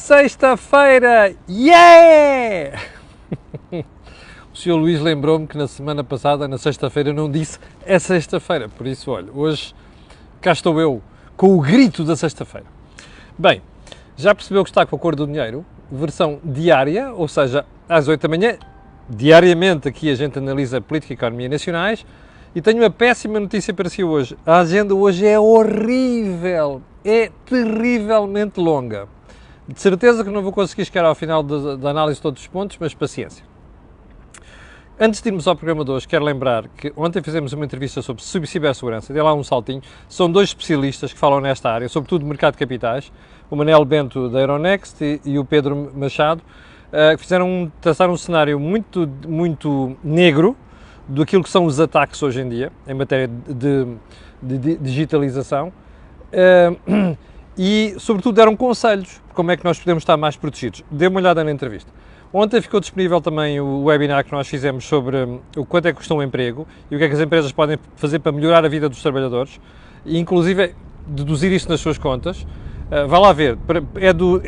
Sexta-feira! Yeah! O Sr. Luís lembrou-me que na semana passada, na sexta-feira, não disse é sexta-feira. Por isso, olha, hoje cá estou eu com o grito da sexta-feira. Bem, já percebeu que está com a cor do dinheiro? Versão diária, ou seja, às 8 da manhã. Diariamente aqui a gente analisa política e economia nacionais. E tenho uma péssima notícia para si hoje. A agenda hoje é horrível. É terrivelmente longa. De certeza que não vou conseguir chegar ao final da análise de todos os pontos, mas paciência. Antes de irmos ao programa de hoje, quero lembrar que ontem fizemos uma entrevista sobre cibersegurança, dei lá um saltinho. São dois especialistas que falam nesta área, sobretudo de mercado de capitais, o Manel Bento da Euronext e o Pedro Machado, que traçaram um cenário muito negro daquilo que são os ataques hoje em dia, em matéria de digitalização, e, sobretudo, deram conselhos de como é que nós podemos estar mais protegidos. Dê uma olhada na entrevista. Ontem ficou disponível também o webinar que nós fizemos sobre o quanto é que custa um emprego e o que é que as empresas podem fazer para melhorar a vida dos trabalhadores, e, inclusive, deduzir isso nas suas contas. Vá lá ver,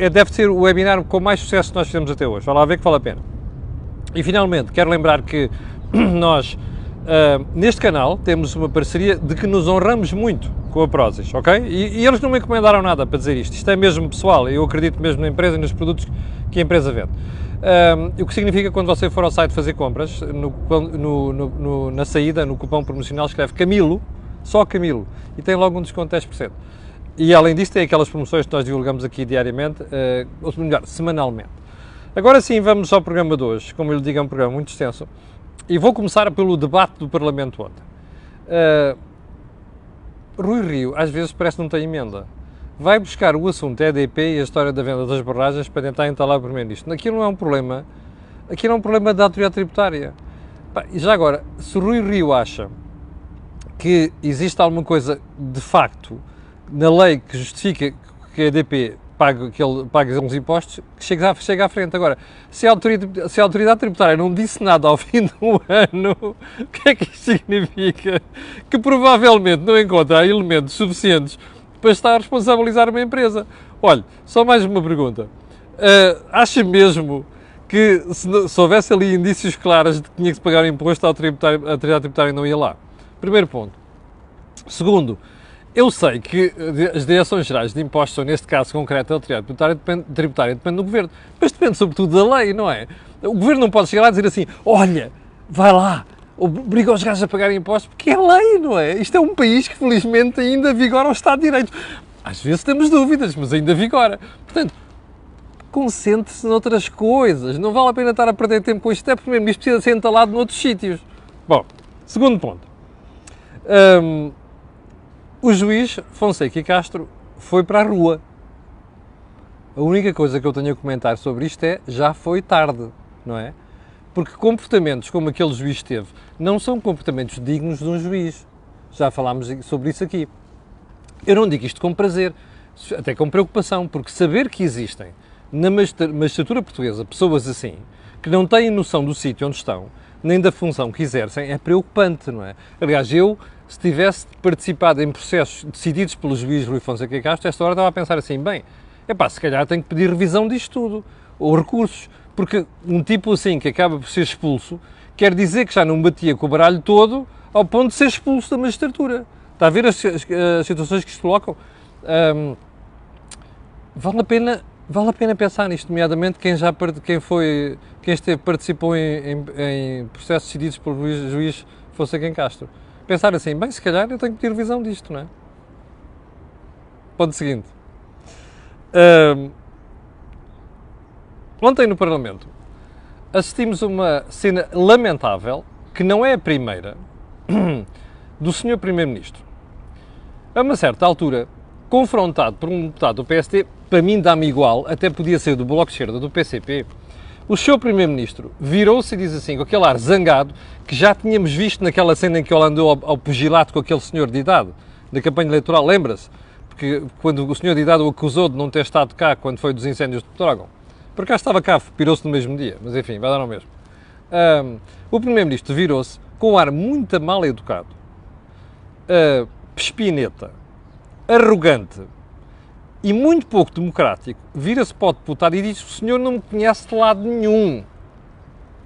deve ser o webinar com mais sucesso que nós fizemos até hoje. Vá lá ver que vale a pena. E, finalmente, quero lembrar que nós, neste canal, temos uma parceria de que nos honramos muito com a Prozis, ok? E eles não me encomendaram nada para dizer isto. Isto é mesmo pessoal, eu acredito mesmo na empresa e nos produtos que a empresa vende. O que significa que quando você for ao site fazer compras, na saída, no cupom promocional, escreve Camilo, só Camilo, e tem logo um desconto de 10%. E além disso tem aquelas promoções que nós divulgamos aqui diariamente, ou melhor, semanalmente. Agora sim, vamos ao programa de hoje. Como eu lhe digo, é um programa muito extenso. E vou começar pelo debate do Parlamento ontem. Rui Rio, às vezes, parece que não tem emenda. Vai buscar o assunto EDP e a história da venda das barragens para tentar entalar o primeiro-ministro. Aquilo não é um problema. Aquilo é um problema da autoridade tributária. E já agora, se o Rui Rio acha que existe alguma coisa, de facto, na lei que justifica que a EDP pague uns impostos, que chega à frente. Agora, se a autoridade tributária não disse nada ao fim do ano, o que é que isto significa? Que provavelmente não encontra elementos suficientes para estar a responsabilizar uma empresa. Olha, só mais uma pergunta. Acha mesmo que se houvesse ali indícios claros de que tinha que se pagar imposto, a autoridade tributária não ia lá? Primeiro ponto. Segundo, eu sei que as direções gerais de impostos, ou neste caso concreto a autoridade tributária, depende do governo, mas depende sobretudo da lei, não é? O governo não pode chegar lá e dizer assim, olha, vai lá, obriga os gajos a pagarem impostos, porque é lei, não é? Isto é um país que felizmente ainda vigora o Estado de Direito. Às vezes temos dúvidas, mas ainda vigora. Portanto, concentre-se noutras coisas, não vale a pena estar a perder tempo com isto, até porque mesmo isto precisa ser entalado noutros sítios. Bom, segundo ponto. O juiz Fonseca e Castro foi para a rua. A única coisa que eu tenho a comentar sobre isto é, já foi tarde, não é? Porque comportamentos como aquele juiz teve não são comportamentos dignos de um juiz. Já falámos sobre isso aqui. Eu não digo isto com prazer, até com preocupação, porque saber que existem na magistratura portuguesa pessoas assim, que não têm noção do sítio onde estão, nem da função que exercem, é preocupante, não é? Aliás, eu, se tivesse participado em processos decididos pelo juiz Rui Fonseca e Castro, esta hora estava a pensar assim, bem, se calhar tenho que pedir revisão disto tudo, ou recursos, porque um tipo assim que acaba por ser expulso, quer dizer que já não batia com o baralho todo ao ponto de ser expulso da magistratura. Está a ver as situações que se colocam? Vale a pena pensar nisto, nomeadamente quem participou em processos decididos pelo juiz Fonseca e Castro. Pensar assim, bem, se calhar eu tenho que pedir revisão disto, não é? Ponto seguinte. Ontem no Parlamento assistimos a uma cena lamentável, que não é a primeira, do Sr. Primeiro-Ministro. A uma certa altura, confrontado por um deputado do PSD, para mim dá-me igual, até podia ser do Bloco de Esquerda, do PCP, o Sr. Primeiro-Ministro virou-se e diz assim, com aquele ar zangado, que já tínhamos visto naquela cena em que ele andou ao pugilato com aquele senhor de idade, da campanha eleitoral, lembra-se? Porque quando o senhor de idade o acusou de não ter estado cá quando foi dos incêndios de Petrógão. Por acaso estava cá, pirou-se no mesmo dia, mas enfim, vai dar ao mesmo. O Primeiro-Ministro virou-se com um ar muito mal educado, pespineta, arrogante, e muito pouco democrático, vira-se para o deputado e diz: o senhor não me conhece de lado nenhum.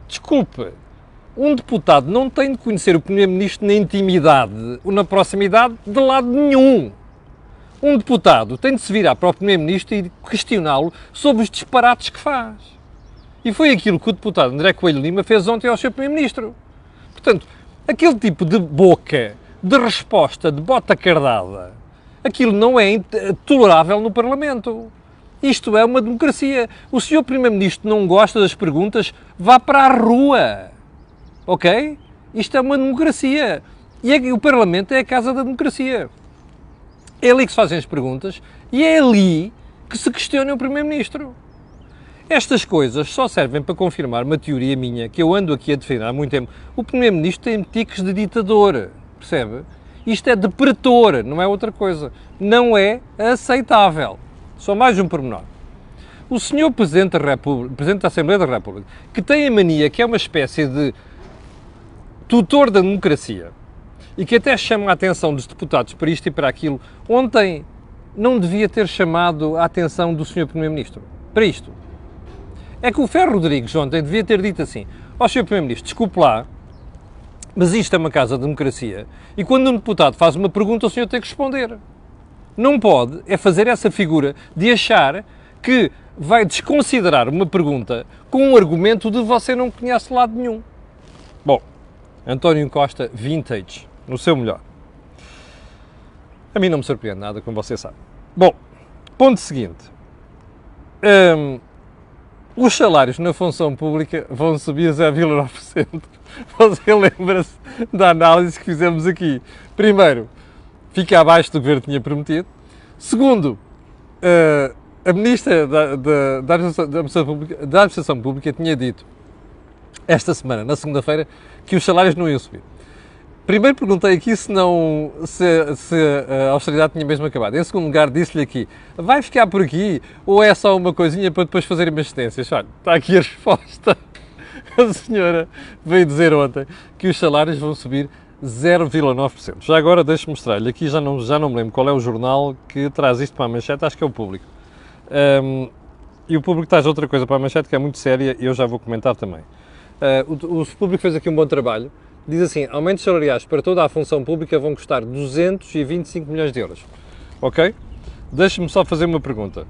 Desculpe, um deputado não tem de conhecer o Primeiro-Ministro na intimidade ou na proximidade de lado nenhum. Um deputado tem de se virar para o Primeiro-Ministro e questioná-lo sobre os disparates que faz. E foi aquilo que o deputado André Coelho Lima fez ontem ao seu Primeiro-Ministro. Portanto, aquele tipo de boca, de resposta, de bota cardada, aquilo não é tolerável no Parlamento. Isto é uma democracia. O senhor Primeiro-Ministro não gosta das perguntas, vá para a rua. Ok? Isto é uma democracia. E o Parlamento é a casa da democracia. É ali que se fazem as perguntas e é ali que se questiona o Primeiro-Ministro. Estas coisas só servem para confirmar uma teoria minha, que eu ando aqui a defender há muito tempo. O Primeiro-Ministro tem tiques de ditador, percebe? Isto é de pretor, não é outra coisa. Não é aceitável. Só mais um pormenor. O senhor Presidente da República, Presidente da Assembleia da República, que tem a mania, que é uma espécie de tutor da democracia, e que até chama a atenção dos deputados para isto e para aquilo, ontem não devia ter chamado a atenção do Sr. Primeiro-Ministro para isto. É que o Ferro Rodrigues ontem devia ter dito assim: ó Sr. Primeiro-Ministro, desculpe lá, mas isto é uma casa de democracia e quando um deputado faz uma pergunta o senhor tem que responder. Não pode é fazer essa figura de achar que vai desconsiderar uma pergunta com um argumento de você não conhece lado nenhum. Bom, António Costa, vintage, no seu melhor. A mim não me surpreende nada, como você sabe. Bom, ponto seguinte. Os salários na função pública vão subir a 0,9%. Você lembra-se da análise que fizemos aqui. Primeiro, fica abaixo do que o Governo tinha prometido. Segundo, a Ministra da Administração Pública tinha dito esta semana, na segunda-feira, que os salários não iam subir. Primeiro perguntei aqui se a austeridade tinha mesmo acabado. Em segundo lugar, disse-lhe aqui: vai ficar por aqui ou é só uma coisinha para depois fazerem umas cedências? Olha, está aqui a resposta. A senhora veio dizer ontem que os salários vão subir 0,9%. Já agora deixe-me mostrar-lhe. Aqui já não me lembro qual é o jornal que traz isto para a manchete, acho que é o Público. E o Público traz outra coisa para a manchete que é muito séria e eu já vou comentar também. O Público fez aqui um bom trabalho. Diz assim: aumentos salariais para toda a função pública vão custar 225 milhões de euros. Ok? Deixe-me só fazer uma pergunta.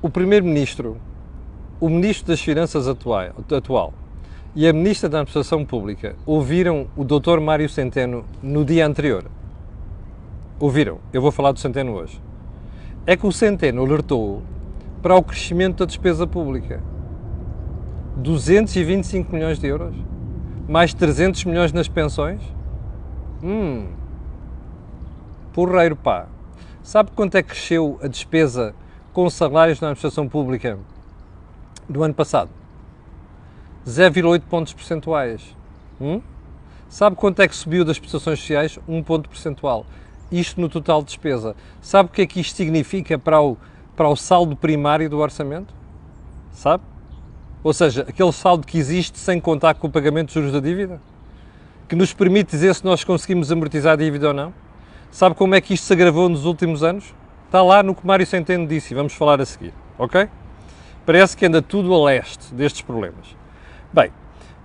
O Primeiro-Ministro, o Ministro das Finanças atual e a Ministra da Administração Pública ouviram o Dr. Mário Centeno no dia anterior? Ouviram? Eu vou falar do Centeno hoje. É que o Centeno alertou para o crescimento da despesa pública. 225 milhões de euros? Mais 300 milhões nas pensões? Porreiro, pá. Sabe quanto é que cresceu a despesa com salários na administração pública do ano passado? 0,8 pontos percentuais. Sabe quanto é que subiu das prestações sociais? 1 ponto percentual. Isto no total de despesa. Sabe o que é que isto significa para o saldo primário do orçamento? Sabe? Ou seja, aquele saldo que existe sem contar com o pagamento de juros da dívida? Que nos permite dizer se nós conseguimos amortizar a dívida ou não? Sabe como é que isto se agravou nos últimos anos? Está lá no que Mário Centeno disse e vamos falar a seguir, ok? Parece que anda tudo a leste destes problemas. Bem,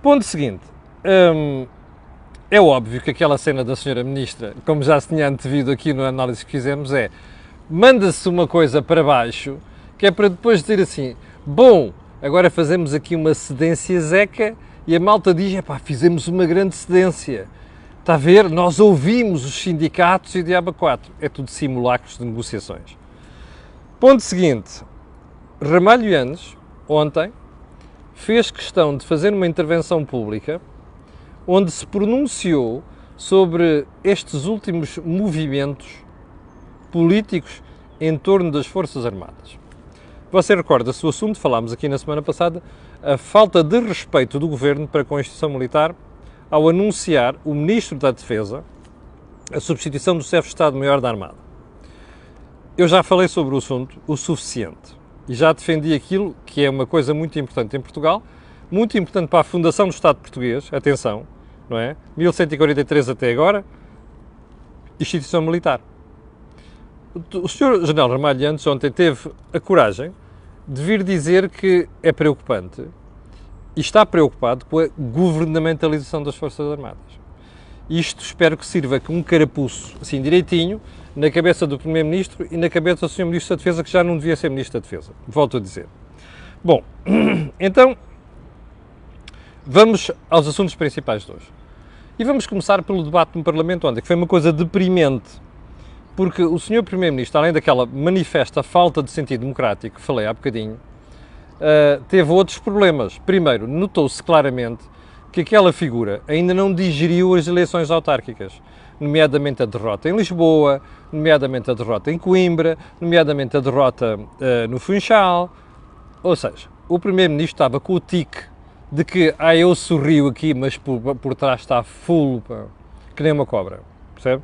ponto seguinte. É óbvio que aquela cena da senhora Ministra, como já se tinha antevido aqui na análise que fizemos, manda-se uma coisa para baixo, que é para depois dizer assim: bom, agora fazemos aqui uma cedência zeca e a malta diz: fizemos uma grande cedência. Está a ver? Nós ouvimos os sindicatos e o diabo 4. É tudo simulacros de negociações. Ponto seguinte. Ramalho Yanes, ontem, fez questão de fazer uma intervenção pública onde se pronunciou sobre estes últimos movimentos políticos em torno das Forças Armadas. Você recorda-se do assunto, falámos aqui na semana passada, a falta de respeito do Governo para com a instituição militar ao anunciar o Ministro da Defesa a substituição do Chefe de Estado-Maior da Armada. Eu já falei sobre o assunto o suficiente e já defendi aquilo que é uma coisa muito importante em Portugal, muito importante para a fundação do Estado português, atenção, não é? 1143 até agora, instituição militar. O Sr. General Ramalhianos ontem teve a coragem de vir dizer que é preocupante e está preocupado com a governamentalização das Forças Armadas. Isto espero que sirva como um carapuço, assim direitinho, na cabeça do Primeiro-Ministro e na cabeça do Sr. Ministro da Defesa, que já não devia ser Ministro da Defesa. Volto a dizer. Bom, então, vamos aos assuntos principais de hoje. E vamos começar pelo debate no Parlamento ontem, que foi uma coisa deprimente, porque o Sr. Primeiro-Ministro, além daquela manifesta falta de sentido democrático que falei há bocadinho, teve outros problemas. Primeiro, notou-se claramente que aquela figura ainda não digeriu as eleições autárquicas, nomeadamente a derrota em Lisboa, nomeadamente a derrota em Coimbra, nomeadamente a derrota no Funchal. Ou seja, o Primeiro-Ministro estava com o tique de que eu sorrio aqui, mas por trás está full, que nem uma cobra, percebe?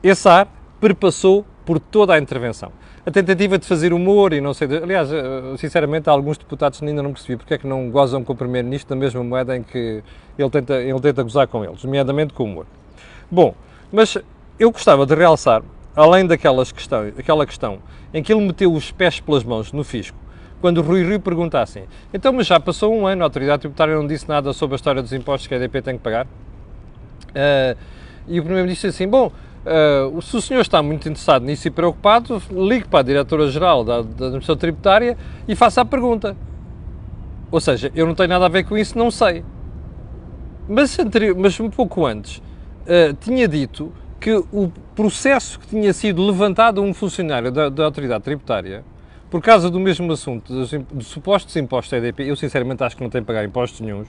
Esse ar perpassou por toda a intervenção. A tentativa de fazer humor e não sei... Aliás, sinceramente, alguns deputados ainda não percebi porque é que não gozam com o Primeiro-Ministro da mesma moeda em que ele tenta gozar com eles, nomeadamente com o humor. Bom, mas eu gostava de realçar, além aquela questão em que ele meteu os pés pelas mãos no fisco, quando o Rui Rio pergunta assim, então, mas já passou um ano, a autoridade tributária não disse nada sobre a história dos impostos que a EDP tem que pagar? E o Primeiro-Ministro disse assim, bom, se o senhor está muito interessado nisso e preocupado, ligue para a Diretora-Geral da Administração Tributária e faça a pergunta. Ou seja, eu não tenho nada a ver com isso, não sei. Mas um pouco antes, tinha dito que o processo que tinha sido levantado a um funcionário da Autoridade Tributária, por causa do mesmo assunto, dos supostos impostos da EDP, eu sinceramente acho que não tem que pagar impostos nenhuns,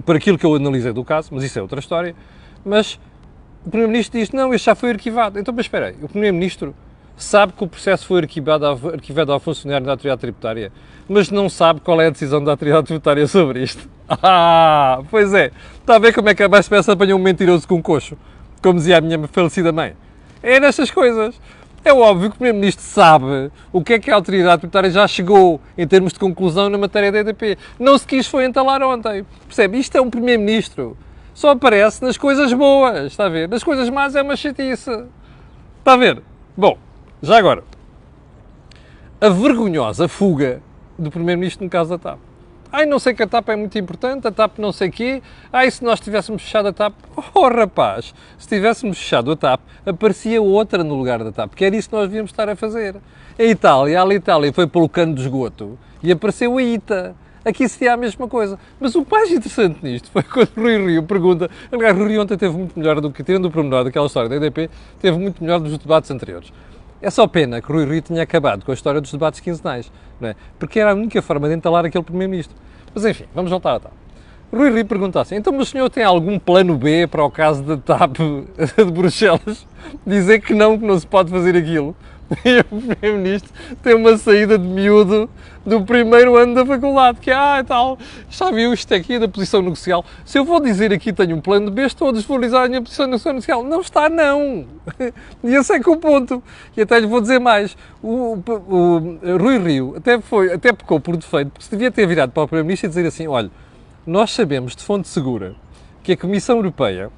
por aquilo que eu analisei do caso, mas isso é outra história, mas o Primeiro-Ministro diz, não, este já foi arquivado. Então, mas espera aí, o Primeiro-Ministro sabe que o processo foi arquivado ao funcionário da Autoridade Tributária, mas não sabe qual é a decisão da Autoridade Tributária sobre isto. Pois é, está a ver como é que a mais depressa apanha um mentiroso com um coxo, como dizia a minha falecida mãe. É nestas coisas. É óbvio que o Primeiro-Ministro sabe o que é que a Autoridade Tributária já chegou em termos de conclusão na matéria da EDP. Não se quis foi entalar ontem. Percebe? Isto é um Primeiro-Ministro. Só aparece nas coisas boas, está a ver? Nas coisas más é uma chatice. Está a ver? Bom, já agora. A vergonhosa fuga do Primeiro-Ministro no caso da TAP. Não sei que a TAP é muito importante, a TAP não sei quê. E se nós tivéssemos fechado a TAP? Oh, rapaz, se tivéssemos fechado a TAP, aparecia outra no lugar da TAP, que era isso que nós devíamos estar a fazer. A Itália foi pelo cano do esgoto e apareceu a ITA. Aqui seria a mesma coisa. Mas o mais interessante nisto foi quando o Rui Rio pergunta... Aliás, o Rui Rio ontem teve muito melhor do que... Tendo o pormenor daquela história da EDP, teve muito melhor dos debates anteriores. É só pena que o Rui Rio tinha acabado com a história dos debates quinzenais, não é? Porque era a única forma de entalar aquele Primeiro-Ministro. Mas enfim, vamos voltar a TAP. O Rui Rio pergunta assim, então o senhor tem algum plano B para o caso da TAP de Bruxelas? Dizer que não se pode fazer aquilo. E o Primeiro-Ministro tem uma saída de miúdo do primeiro ano da faculdade, que tal, já viu isto aqui da posição negocial. Se eu vou dizer aqui tenho um plano B, estou a desvalorizar a minha posição negocial. Não está, não. E esse é que é o ponto. E até lhe vou dizer mais. O Rui Rio até pecou por defeito, porque se devia ter virado para o Primeiro-Ministro e dizer assim, olha, nós sabemos de fonte segura que a Comissão Europeia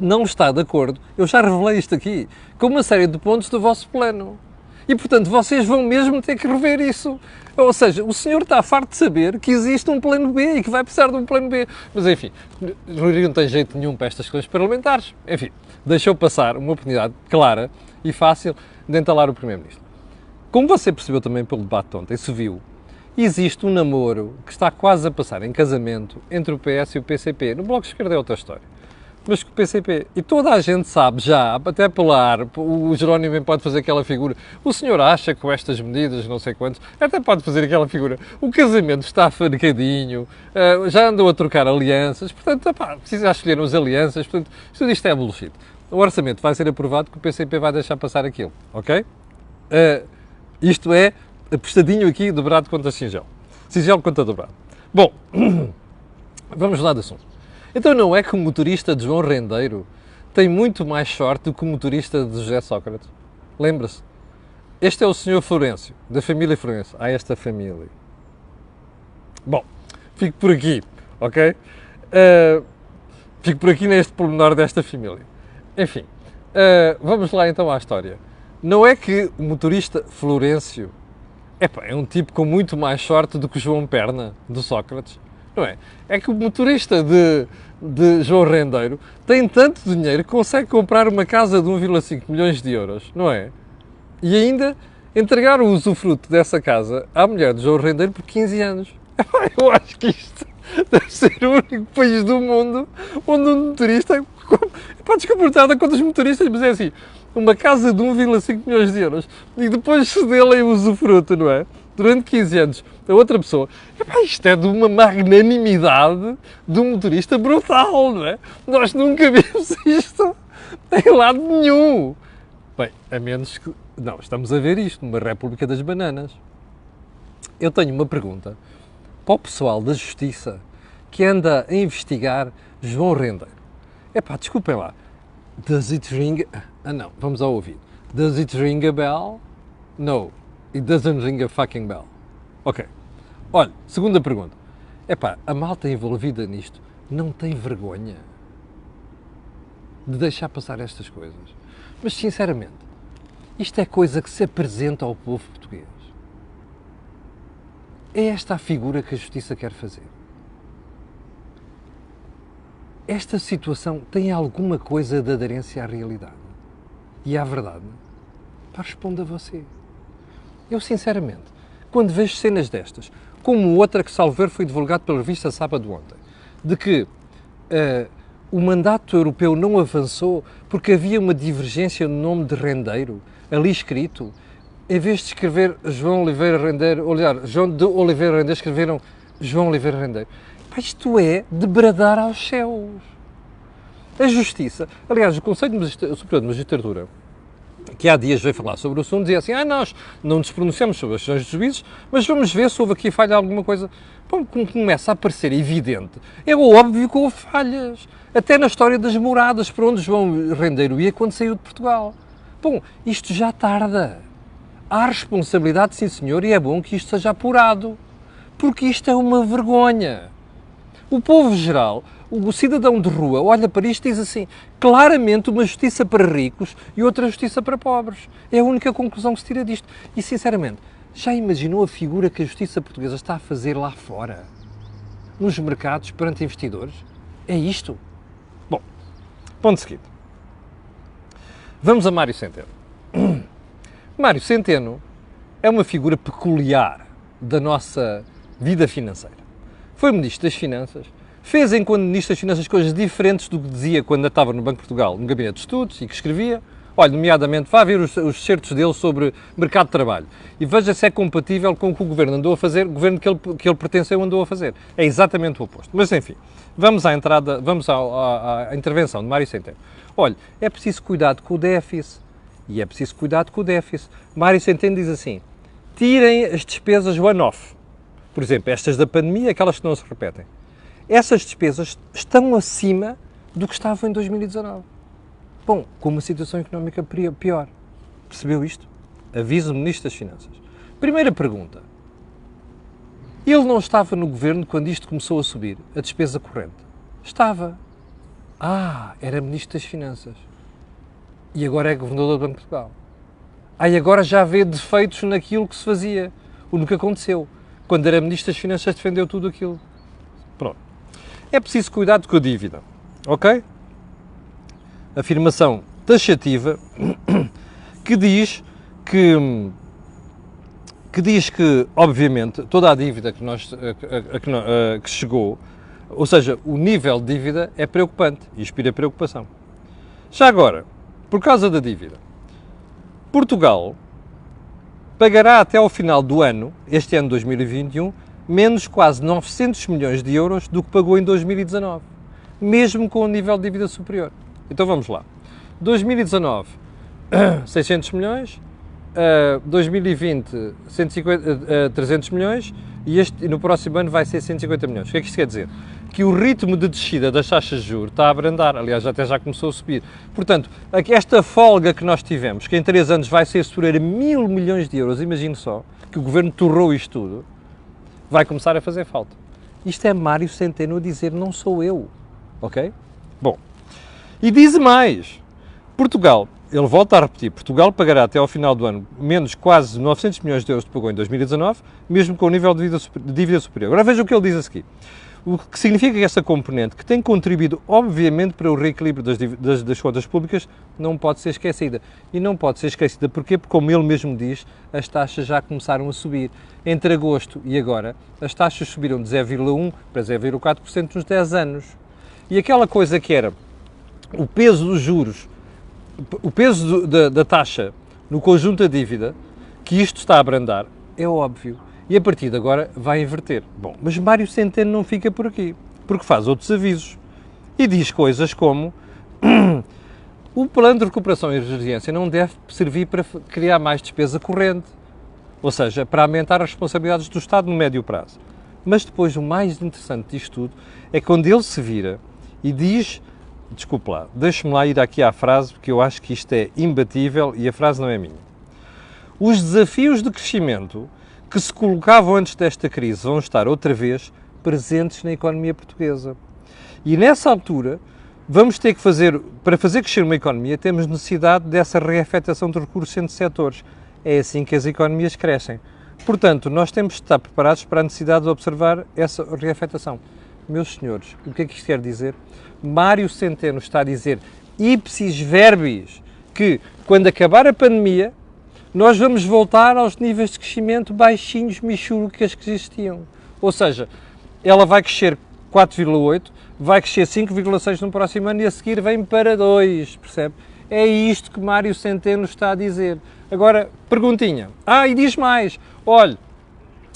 não está de acordo, eu já revelei isto aqui, com uma série de pontos do vosso plano. E, portanto, vocês vão mesmo ter que rever isso. Ou seja, o senhor está farto de saber que existe um plano B e que vai precisar de um plano B. Mas, enfim, Rui Rio não tem jeito nenhum para estas coisas parlamentares. Enfim, deixou passar uma oportunidade clara e fácil de entalar o Primeiro-Ministro. Como você percebeu também pelo debate de ontem, se viu, existe um namoro que está quase a passar em casamento entre o PS e o PCP. No Bloco de Esquerda é outra história. Mas com o PCP, e toda a gente sabe já, até pela ar, o Jerónimo pode fazer aquela figura, o senhor acha que com estas medidas, não sei quantos, até pode fazer aquela figura, o casamento está afaricadinho, já andou a trocar alianças, portanto, precisa escolher as alianças, portanto, tudo isto é bullshit. O orçamento vai ser aprovado que o PCP vai deixar passar aquilo, ok? Isto é apostadinho aqui, dobrado contra singelo. Singelo contra dobrado. Bom, vamos lá de assunto. Então não é que o motorista de João Rendeiro tem muito mais sorte do que o motorista de José Sócrates? Lembra-se? Este é o senhor Florencio, da família Florencio. Esta família. Bom, fico por aqui, ok? Fico por aqui neste pormenor desta família. Enfim, Vamos lá então à história. Não é que o motorista Florencio é um tipo com muito mais sorte do que o João Perna, do Sócrates, não é? É que o motorista de João Rendeiro tem tanto dinheiro que consegue comprar uma casa de 1,5 milhões de euros, não é? E ainda entregar o usufruto dessa casa à mulher de João Rendeiro por 15 anos. Eu acho que isto deve ser o único país do mundo onde um motorista pode descomportar a quantos motoristas, mas é assim, uma casa de 1,5 milhões de euros e depois cedê-la em usufruto, não é? Durante 15 anos a outra pessoa. Isto é de uma magnanimidade de um motorista brutal, não é? Nós nunca vimos isto em lado nenhum. Bem, a menos que... Não, estamos a ver isto numa República das Bananas. Eu tenho uma pergunta para o pessoal da Justiça que anda a investigar João Rendeiro. Desculpem lá. Does it ring... Ah não, vamos ao ouvido. Does it ring a bell? No, it doesn't ring a fucking bell. Ok. Olha, segunda pergunta. A malta envolvida nisto não tem vergonha de deixar passar estas coisas? Mas, sinceramente, isto é coisa que se apresenta ao povo português. É esta a figura que a Justiça quer fazer? Esta situação tem alguma coisa de aderência à realidade e à verdade? Responda você. Eu, sinceramente, quando vejo cenas destas, como outra que, salvo ver, foi divulgado pela revista sábado ontem, de que o mandato europeu não avançou porque havia uma divergência no nome de Rendeiro, ali escrito, em vez de escrever João Oliveira Rendeiro, olhar, João de Oliveira Rendeiro, escreveram João Oliveira Rendeiro. Isto é de bradar aos céus. A Justiça, aliás, o Conselho Superior de Magistratura, que há dias veio falar sobre o assunto, dizia assim, nós não nos pronunciamos sobre as decisões dos juízes, mas vamos ver se houve aqui falha alguma coisa. Bom, como começa a parecer evidente, é óbvio que houve falhas. Até na história das moradas, para onde João Rendeiro ia quando saiu de Portugal. Bom, isto já tarda. Há responsabilidade, sim senhor, e é bom que isto seja apurado. Porque isto é uma vergonha. O povo geral, o cidadão de rua, olha para isto e diz assim, claramente uma justiça para ricos e outra justiça para pobres. É a única conclusão que se tira disto. E, sinceramente, já imaginou a figura que a justiça portuguesa está a fazer lá fora? Nos mercados, perante investidores? É isto? Bom, ponto seguinte. Vamos a Mário Centeno. Mário Centeno é uma figura peculiar da nossa vida financeira. Foi Ministro das Finanças, fez enquanto Ministro das Finanças coisas diferentes do que dizia quando estava no Banco de Portugal, no Gabinete de Estudos, e que escrevia. Olha, nomeadamente, vá ver os excertos dele sobre mercado de trabalho e veja se é compatível com o que o Governo andou a fazer, o Governo que ele pertenceu andou a fazer. É exatamente o oposto. Mas, enfim, vamos à intervenção de Mário Centeno. Olha, é preciso cuidado com o déficit. E é preciso cuidado com o déficit. Mário Centeno diz assim, tirem as despesas one-off. Por exemplo, estas da pandemia, aquelas que não se repetem. Essas despesas estão acima do que estavam em 2019. Bom, com uma situação económica pior. Percebeu isto? Aviso o Ministro das Finanças. Primeira pergunta. Ele não estava no Governo quando isto começou a subir, a despesa corrente? Estava. Era Ministro das Finanças. E agora é Governador do Banco de Portugal. E agora já vê defeitos naquilo que se fazia. O que aconteceu. Quando era Ministro das Finanças defendeu tudo aquilo. Pronto. É preciso cuidado com a dívida. Ok? Afirmação taxativa que diz que, obviamente, toda a dívida que chegou, ou seja, o nível de dívida é preocupante e inspira preocupação. Já agora, por causa da dívida, Portugal pagará até ao final do ano, este ano 2021, menos quase 900 milhões de euros do que pagou em 2019, mesmo com o nível de dívida superior. Então vamos lá. 2019, 600 milhões, 2020, 300 milhões e no próximo ano vai ser 150 milhões. O que é que isto quer dizer? Que o ritmo de descida das taxas de juros está a abrandar, aliás, até já começou a subir. Portanto, esta folga que nós tivemos, que em 3 anos vai ser superior a 1.000 milhões de euros, imagine só, que o Governo torrou isto tudo, vai começar a fazer falta. Isto é Mário Centeno a dizer, não sou eu, ok? Bom, e diz mais, Portugal, ele volta a repetir, Portugal pagará até ao final do ano menos quase 900 milhões de euros que pagou em 2019, mesmo com o nível de dívida superior. Agora veja o que ele diz a seguir. O que significa que esta componente, que tem contribuído, obviamente, para o reequilíbrio das contas públicas, não pode ser esquecida. E não pode ser esquecida porquê? Porque, como ele mesmo diz, as taxas já começaram a subir. Entre agosto e agora, as taxas subiram de 0,1% para 0,4% nos 10 anos. E aquela coisa que era o peso dos juros, o peso da taxa no conjunto da dívida, que isto está a abrandar, é óbvio. E a partir de agora vai inverter. Bom, mas Mário Centeno não fica por aqui, porque faz outros avisos. E diz coisas como o plano de recuperação e resiliência não deve servir para criar mais despesa corrente, ou seja, para aumentar as responsabilidades do Estado no médio prazo. Mas depois o mais interessante disto tudo é quando ele se vira e diz, desculpe lá, deixe-me lá ir aqui à frase, porque eu acho que isto é imbatível e a frase não é minha. Os desafios de crescimento que se colocavam antes desta crise vão estar outra vez presentes na economia portuguesa. E nessa altura, vamos ter que para fazer crescer uma economia, temos necessidade dessa reafetação de recursos entre setores. É assim que as economias crescem. Portanto, nós temos de estar preparados para a necessidade de observar essa reafetação. Meus senhores, o que é que isto quer dizer? Mário Centeno está a dizer, ipsis verbis, que quando acabar a pandemia, nós vamos voltar aos níveis de crescimento baixinhos, michúricas que existiam. Ou seja, ela vai crescer 4,8, vai crescer 5,6 no próximo ano e a seguir vem para 2, percebe? É isto que Mário Centeno está a dizer. Agora, perguntinha. E diz mais. Olha,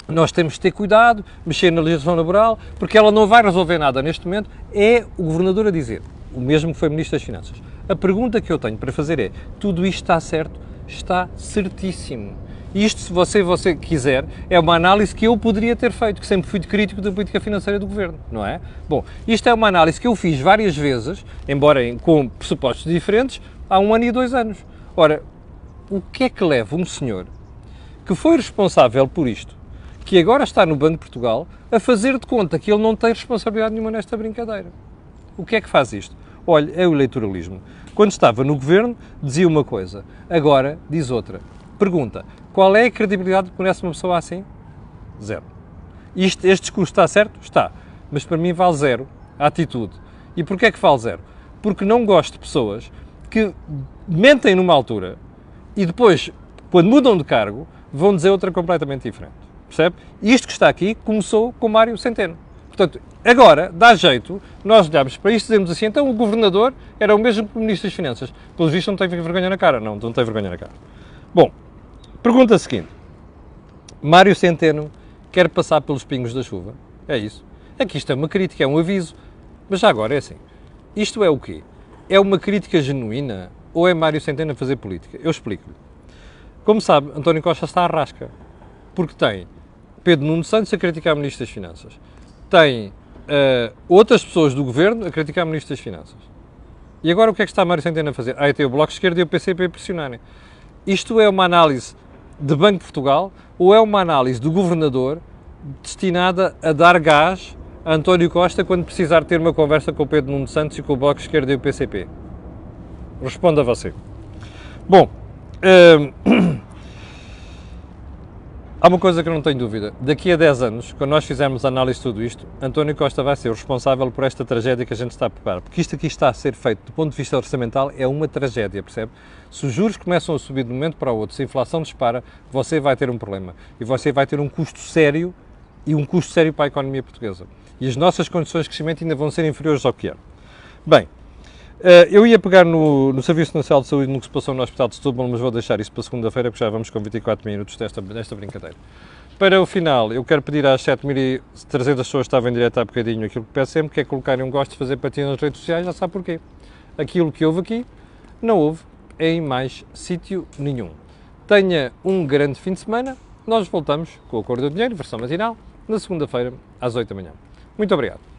nós temos de ter cuidado, mexer na legislação laboral, porque ela não vai resolver nada neste momento. É o Governador a dizer, o mesmo que foi Ministro das Finanças. A pergunta que eu tenho para fazer é, tudo isto está certo? Está certíssimo. Isto, se você quiser, é uma análise que eu poderia ter feito, que sempre fui crítico da política financeira do Governo, não é? Bom, isto é uma análise que eu fiz várias vezes, embora com pressupostos diferentes, há 1 ano e 2 anos. Ora, o que é que leva um senhor que foi responsável por isto, que agora está no Banco de Portugal, a fazer de conta que ele não tem responsabilidade nenhuma nesta brincadeira? O que é que faz isto? Olha, é o eleitoralismo. Quando estava no Governo, dizia uma coisa, agora diz outra. Pergunta, qual é a credibilidade que conhece uma pessoa assim? Zero. Este discurso está certo? Está. Mas para mim vale zero a atitude. E porquê é que vale zero? Porque não gosto de pessoas que mentem numa altura e depois, quando mudam de cargo, vão dizer outra completamente diferente. Percebe? Isto que está aqui começou com Mário Centeno. Portanto, agora, dá jeito, nós olhamos para isto e dizemos assim, então o Governador era o mesmo que o Ministro das Finanças. Pelos vistos não tem vergonha na cara. Não tem vergonha na cara. Bom, pergunta seguinte. Mário Centeno quer passar pelos pingos da chuva? É isso. É que isto é uma crítica, é um aviso. Mas já agora é assim. Isto é o quê? É uma crítica genuína ou é Mário Centeno a fazer política? Eu explico-lhe. Como sabe, António Costa está à rasca. Porque tem Pedro Nuno Santos a criticar o Ministro das Finanças. Tem outras pessoas do Governo a criticar o Ministro das Finanças. E agora o que é que está Mário Centeno a fazer? Tem o Bloco de Esquerda e o PCP a pressionarem. Isto é uma análise de Banco de Portugal ou é uma análise do Governador destinada a dar gás a António Costa quando precisar ter uma conversa com o Pedro Nuno Santos e com o Bloco de Esquerda e o PCP? Responda você. Bom, há uma coisa que eu não tenho dúvida. Daqui a 10 anos, quando nós fizermos a análise de tudo isto, António Costa vai ser o responsável por esta tragédia que a gente está a preparar. Porque isto aqui está a ser feito, do ponto de vista orçamental, é uma tragédia, percebe? Se os juros começam a subir de um momento para o outro, se a inflação dispara, você vai ter um problema. E você vai ter um custo sério, e um custo sério para a economia portuguesa. E as nossas condições de crescimento ainda vão ser inferiores ao que eram. Bem, eu ia pegar no Serviço Nacional de Saúde, no que se passou no Hospital de Setúbal, mas vou deixar isso para segunda-feira, porque já vamos com 24 minutos desta brincadeira. Para o final, eu quero pedir às 7.300 pessoas que estavam em direto há bocadinho aquilo que peço sempre, que é colocarem um gosto de fazer partilha nas redes sociais, já sabe porquê. Aquilo que houve aqui, não houve em mais sítio nenhum. Tenha um grande fim de semana, nós voltamos com o Acordo do Dinheiro, versão matinal, na segunda-feira, às 8 da manhã. Muito obrigado.